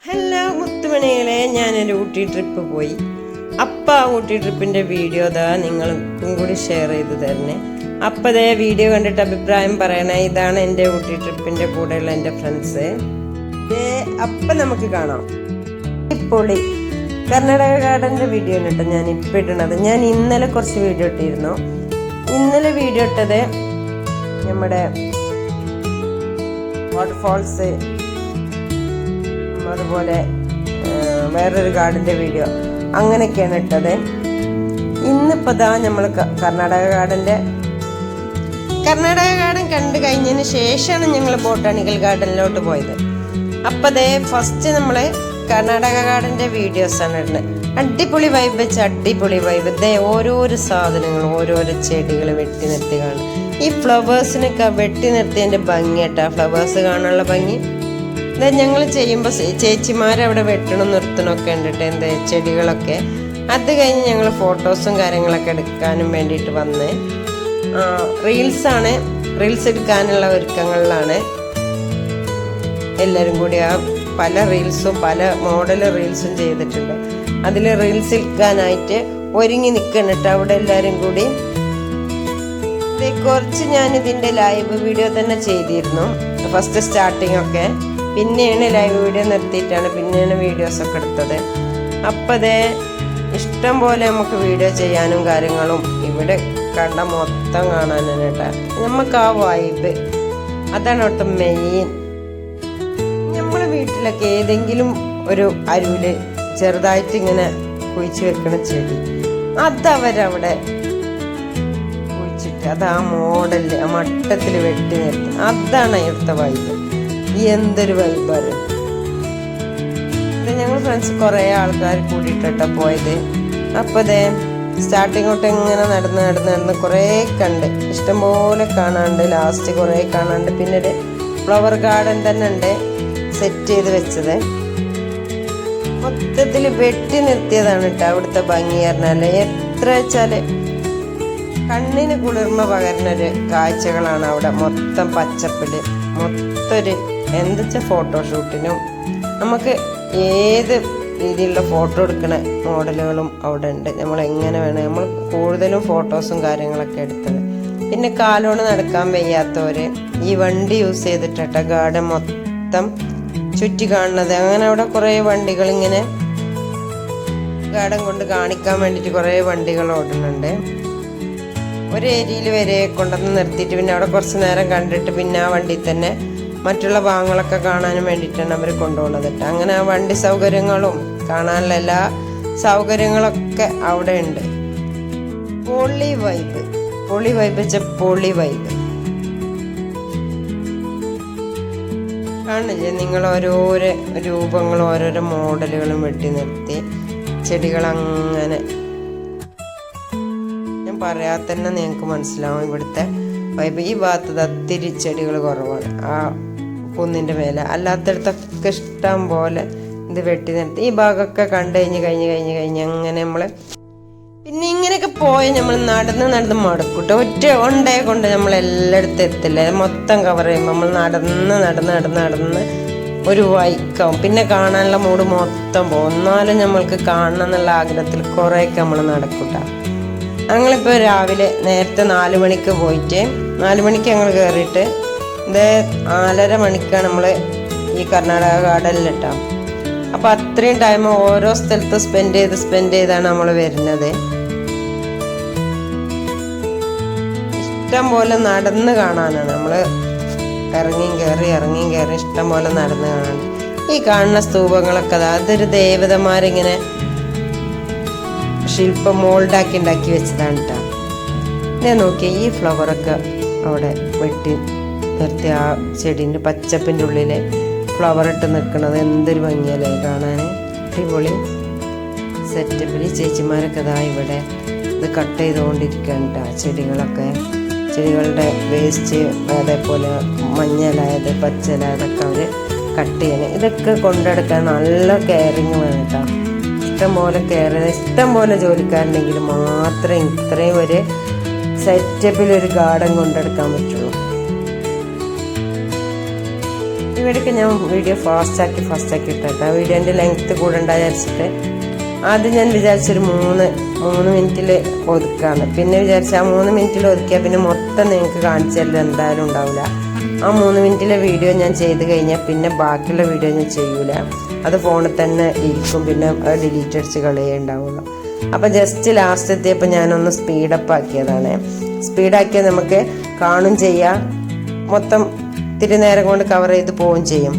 Hello മുത്തുമണികളെ, ഞാനൊരു Ooty trip പോയി. അപ്പം ആ ഊട്ടി ട്രിപ്പിൻ്റെ വീഡിയോ നിങ്ങൾക്കും കൂടി ഷെയർ ചെയ്ത് തരണേ. അപ്പം വീഡിയോ കണ്ടിട്ട് അഭിപ്രായം പറയണേ. ഇതാണ് എൻ്റെ ഊട്ടി ട്രിപ്പിൻ്റെ കൂടെയുള്ള എൻ്റെ ഫ്രണ്ട്സ്. അപ്പം നമുക്ക് കാണാം. പൊളി കർണാടക ഗാർഡൻ്റെ വീഡിയോ കേട്ടോ ഞാൻ ഇപ്പം ഇടണത്. ഞാൻ ഇന്നലെ കുറച്ച് വീഡിയോ ഇട്ടിരുന്നു. ഇന്നലെ വീഡിയോ ഇട്ടത് നമ്മുടെ വാട്ടർഫാൾസ്, അതുപോലെ വേറൊരു ഗാർഡൻ്റെ വീഡിയോ, അങ്ങനെയൊക്കെയാണ് ഇട്ടത്. ഇന്നിപ്പോൾ നമ്മൾ കർണാടക ഗാർഡൻ കണ്ടു കഴിഞ്ഞതിന് ശേഷമാണ് ഞങ്ങൾ ബോട്ടാണിക്കൽ ഗാർഡനിലോട്ട് പോയത്. അപ്പോൾ ഫസ്റ്റ് നമ്മൾ കർണാടക ഗാർഡൻ്റെ വീഡിയോസാണ് ഇടുന്നത്. അടിപൊളി വൈബ് വെച്ച് അടിപൊളി വൈബ്. ഓരോരോ സാധനങ്ങൾ, ഓരോരോ ചെടികൾ വെട്ടി നിർത്തി കാണും. ഈ ഫ്ലവേഴ്സിനൊക്കെ വെട്ടി നിർത്തിയതിൻ്റെ ഭംഗി കേട്ടോ, ഫ്ലവേഴ്സ് കാണാനുള്ള ഭംഗി. ഞങ്ങൾ ചെയ്യുമ്പോൾ ചേച്ചിമാരവിടെ വെട്ടണം നിർത്തണമൊക്കെ ഉണ്ട് കേട്ടോ, ചെടികളൊക്കെ. അത് കഴിഞ്ഞ് ഞങ്ങൾ ഫോട്ടോസും കാര്യങ്ങളൊക്കെ എടുക്കാനും വേണ്ടിയിട്ട് വന്ന് റീൽസ് എടുക്കാനുള്ള ഒരുക്കങ്ങളിലാണ് എല്ലാവരും കൂടി. പല റീൽസും പല മോഡൽ റീൽസും ചെയ്തിട്ടുണ്ട്. അതിൽ റീൽസ് എടുക്കാനായിട്ട് ഒരുങ്ങി നിൽക്കണിട്ട് അവിടെ എല്ലാവരും കൂടി. കുറച്ച് ഞാനിതിൻ്റെ ലൈവ് വീഡിയോ തന്നെ ചെയ്തിരുന്നു ഫസ്റ്റ് സ്റ്റാർട്ടിങ് ഒക്കെ. പിന്നെയാണ് ലൈവ് വീഡിയോ നിർത്തിയിട്ടാണ് പിന്നെയാണ് വീഡിയോസൊക്കെ എടുത്തത്. അപ്പം ഇഷ്ടം പോലെ നമുക്ക് വീഡിയോ ചെയ്യാനും കാര്യങ്ങളും ഇവിടെ കണ്ട മൊത്തം കാണാനാണ് കേട്ടോ. നമുക്ക് ആ വൈബ് അതാണ് കേട്ടോ മെയിൻ. നമ്മളെ വീട്ടിലൊക്കെ ഏതെങ്കിലും ഒരു അരുവില് ചെറുതായിട്ട് ഇങ്ങനെ കുഴിച്ച് വെക്കണ ചെടി, അതവരവിടെ കുഴിച്ചിട്ട് അത് ആ മോഡലിൽ ആ മട്ടത്തിൽ വെട്ടി നിർത്തി, അതാണ് ഇവിടുത്തെ വൈബ്. എന്തൊരു വൈബാണ്. ഞങ്ങൾ ഫ്രണ്ട്സ് കുറേ ആൾക്കാർ കൂടിയിട്ടോ പോയത്. അപ്പോൾ സ്റ്റാർട്ടിങ് തൊട്ട് ഇങ്ങനെ നടന്ന് കുറേ കണ്ട്, ഇഷ്ടംപോലെ കാണാണ്ട്, ലാസ്റ്റ് കുറേ കാണാണ്ട്. പിന്നെ ഒരു ഫ്ലവർ ഗാർഡൻ തന്നെ ഉണ്ട് സെറ്റ് ചെയ്ത് വെച്ചത്. മൊത്തത്തിൽ വെട്ടി നിർത്തിയതാണ് കേട്ടോ അവിടുത്തെ ഭംഗി പറഞ്ഞാൽ. എത്ര വെച്ചാൽ കണ്ണിന് കുളിർമ പകരുന്നൊരു കാഴ്ചകളാണ് അവിടെ. മൊത്തം പച്ചപ്പില്, മൊത്തം ഒരു എന്താ വെച്ചാൽ ഫോട്ടോഷൂട്ടിനും നമുക്ക് ഏത് രീതിയിലുള്ള ഫോട്ടോ എടുക്കുന്ന മോഡലുകളും അവിടെ ഉണ്ട്. നമ്മൾ എങ്ങനെ വേണം, നമ്മൾ കൂടുതലും ഫോട്ടോസും കാര്യങ്ങളൊക്കെ എടുത്തത്. പിന്നെ കാലോണ്ട് നടക്കാൻ വയ്യാത്തവർ ഈ വണ്ടി യൂസ് ചെയ്തിട്ടാ ഗാർഡൻ മൊത്തം ചുറ്റി കാണുന്നത്. അങ്ങനെ അവിടെ കുറേ വണ്ടികൾ ഇങ്ങനെ ഗാർഡൻ കൊണ്ട് കാണിക്കാൻ വേണ്ടിയിട്ട് കുറേ വണ്ടികൾ ഓടുന്നുണ്ട്. ഒരു ഏരിയയിൽ വരെ കൊണ്ടുവന്ന് നിർത്തിയിട്ട് പിന്നെ അവിടെ കുറച്ച് നേരം കണ്ടിട്ട് പിന്നെ ആ വണ്ടിയിൽ തന്നെ മറ്റുള്ള ഭാഗങ്ങളൊക്കെ കാണാനും വേണ്ടിയിട്ടാണ് അവർ കൊണ്ടുപോകുന്നത് കേട്ടോ. അങ്ങനെ ആ വണ്ടി സൗകര്യങ്ങളും കാണാനുള്ള എല്ലാ സൗകര്യങ്ങളൊക്കെ അവിടെ ഉണ്ട്. പൊളി വൈബ് വെച്ച പൊളി വൈബ് കാണില്ലേ നിങ്ങൾ? ഓരോരോ രൂപങ്ങളും ഓരോരോ മോഡലുകളും വെട്ടി നിർത്തി ചെടികളങ്ങനെ. ഞാൻ പറയാതെ തന്നെ നിങ്ങൾക്ക് മനസ്സിലാവും ഇവിടുത്തെ വൈബ്. ഈ ഭാഗത്ത് ഒത്തിരി ചെടികൾ കുറവാണ് ആ കുന്നിൻ്റെ മേലെ. അല്ലാത്തടത്തൊക്കെ ഇഷ്ടം പോലെ ഇത് വെട്ടി നിർത്തി. ഈ ഭാഗമൊക്കെ കണ്ടു കഴിഞ്ഞ് അങ്ങനെ നമ്മൾ പിന്നെ ഇങ്ങനെയൊക്കെ പോയി നമ്മൾ നടന്ന് മടക്കൂട്ടോ. ഒണ്ടേ കൊണ്ട് നമ്മൾ എല്ലായിടത്തും എത്തില്ല. മൊത്തം കവർ ചെയ്യുമ്പോൾ നമ്മൾ നടന്ന് ഒരു വൈക്കാവും. പിന്നെ കാണാനുള്ള മൂഡ് മൊത്തം പോകും. എന്നാലും നമ്മൾക്ക് കാണണം എന്നുള്ള ആഗ്രഹത്തിൽ കുറേയൊക്കെ നമ്മൾ നടക്കൂട്ടോ. ഞങ്ങളിപ്പോൾ രാവിലെ നേരത്തെ 4 മണിക്ക് പോയിട്ട് 4 മണിക്ക് ഞങ്ങൾ കയറിയിട്ട് 4:30 മണിക്കാണ് നമ്മൾ ഈ കർണാടക ഗാർഡനിലിട്ടാം. അപ്പോൾ അത്രയും ടൈം ഓരോ സ്ഥലത്ത് സ്പെൻഡ് ചെയ്താണ് നമ്മൾ വരുന്നത്. ഇഷ്ടം പോലെ നടന്ന് കാണാനാണ്. നമ്മൾ ഇറങ്ങിയും കയറി ഇഷ്ടം പോലെ നടന്ന് കാണാൻ. ഈ കാണുന്ന സ്തൂപങ്ങളൊക്കെ അതൊരു ദേവതമാരിങ്ങനെ ശില്പം മോൾഡാക്കി വെച്ചതാണ് കേട്ടോ. ഞാൻ നോക്കിയാൽ ഈ ഫ്ലവറൊക്കെ അവിടെ വെട്ടി നിർത്തി ആ ചെടീൻ്റെ പച്ചപ്പിൻ്റെ ഉള്ളിൽ ഫ്ലവർ ഇട്ട് നിൽക്കുന്നത് എന്തൊരു ഭംഗിയല്ലേ കാണാൻ. അടിപൊളി സെറ്റപ്പിൽ ചേച്ചിമാരൊക്കെ ഇവിടെ ഇത് കട്ട് ചെയ്തുകൊണ്ടിരിക്കുകയാണ് കേട്ടോ. ചെടികളുടെ വേസ്റ്റ്, അതേപോലെ മഞ്ഞലായത് പച്ചലായതൊക്കെ അവർ കട്ട് ചെയ്യണം. ഇതൊക്കെ കൊണ്ടെടുക്കാൻ നല്ല കെയറിങ് വേണം കേട്ടോ. ഇഷ്ടം പോലെ ജോലിക്കാരുണ്ടെങ്കിൽ മാത്രമേ ഇത്രയും ഒരു സെറ്റപ്പിൽ ഒരു ഗാർഡൻ കൊണ്ടെടുക്കാൻ പറ്റുള്ളൂ. ഇവിടേക്ക് ഞാൻ വീഡിയോ ഫാസ്റ്റാക്കി ഇട്ടിട്ട് വീഡിയോൻ്റെ ലെങ്ത്ത് കൂടണ്ട വിചാരിച്ചിട്ട് ആദ്യം ഞാൻ വിചാരിച്ചൊരു മൂന്ന് മിനിറ്റിൽ ഒതുക്കാന്ന്. പിന്നെ വിചാരിച്ച ആ 3 മിനിറ്റിൽ ഒതുക്കിയാൽ പിന്നെ മൊത്തം നിങ്ങൾക്ക് കാണിച്ചു തരല് എന്തായാലും ഉണ്ടാവില്ല. ആ 3 മിനിറ്റിലെ വീഡിയോ ഞാൻ ചെയ്ത് കഴിഞ്ഞാൽ പിന്നെ ബാക്കിയുള്ള വീഡിയോ ഞാൻ ചെയ്യൂല, അത് ഫോണിൽ തന്നെ ഇരിക്കും, പിന്നെ ഡിലീറ്റ് അടിച്ച് കളയേ ഉണ്ടാവുള്ളൂ. അപ്പം ജസ്റ്റ് ലാസ്റ്റ് എത്തിയപ്പോൾ ഞാനൊന്ന് സ്പീഡപ്പ് ആക്കിയതാണ്. സ്പീഡാക്കിയാൽ നമുക്ക് കാണും ചെയ്യാം, മൊത്തം ഇത്തിരി നേരം കൊണ്ട് കവർ ചെയ്ത് പോവുകയും ചെയ്യും.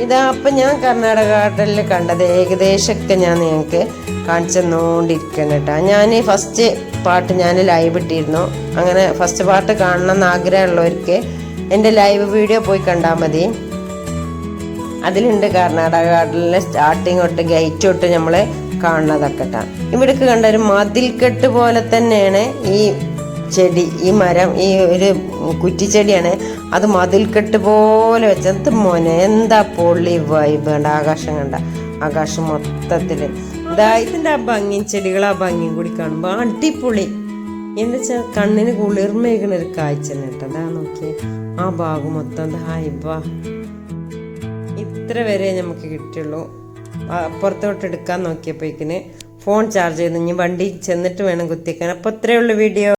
ഇതാ അപ്പം ഞാൻ കർണാടക ഗാർഡനിൽ കണ്ടത് ഏകദേശമൊക്കെ ഞാൻ നിങ്ങൾക്ക് കാണിച്ചു തന്നുകൊണ്ടിരിക്കണം കേട്ടോ. ഞാൻ ഫസ്റ്റ് പാട്ട് ഞാൻ ലൈവ് ഇട്ടിരുന്നു. അങ്ങനെ ഫസ്റ്റ് പാട്ട് കാണണം എന്ന് ആഗ്രഹമുള്ളവർക്ക് എൻ്റെ ലൈവ് വീഡിയോ പോയി കണ്ടാൽ മതി. അതിലുണ്ട് കർണാടക ഗാർഡനിലെ സ്റ്റാർട്ടിങ് തൊട്ട് ഗേറ്റ് തൊട്ട് നമ്മൾ കാണുന്നതൊക്കെ കേട്ടോ. ഇവിടേക്ക് കണ്ട ഒരു മതിൽക്കെട്ട് പോലെ തന്നെയാണ് ഈ ചെടി, ഈ മരം, ഈ ഒരു കുറ്റിച്ചെടിയാണ്. അത് മതിൽക്കെട്ട് പോലെ വെച്ചത് മോനെ, എന്താ പൊള്ളി വൈബ് കണ്ട, ആകാശം കണ്ട, ആകാശം മൊത്തത്തിൽ ഇതാ ഇതിൻ്റെ ആ ഭംഗി, ചെടികളെ ആ ഭംഗിയും കൂടി കാണുമ്പോൾ അടിപൊളി. എന്താ വെച്ചാൽ കണ്ണിന് കുളിർമേകണ ഒരു കാഴ്ച തന്നെ കേട്ടോ. അതാ നോക്കിയേ, ആ ഭാഗം മൊത്തം ഹായിബാ. ഇത്ര വരെ നമുക്ക് കിട്ടുള്ളൂ. അപ്പുറത്തോട്ട് എടുക്കാൻ നോക്കിയപ്പോഴേക്കിന് ഫോൺ ചാർജ് ചെയ്ത് ഇനി വണ്ടി ചെന്നിട്ട് വേണം കുത്തിക്കാൻ. അപ്പോൾ ഇത്രയേ ഉള്ളൂ വീഡിയോ.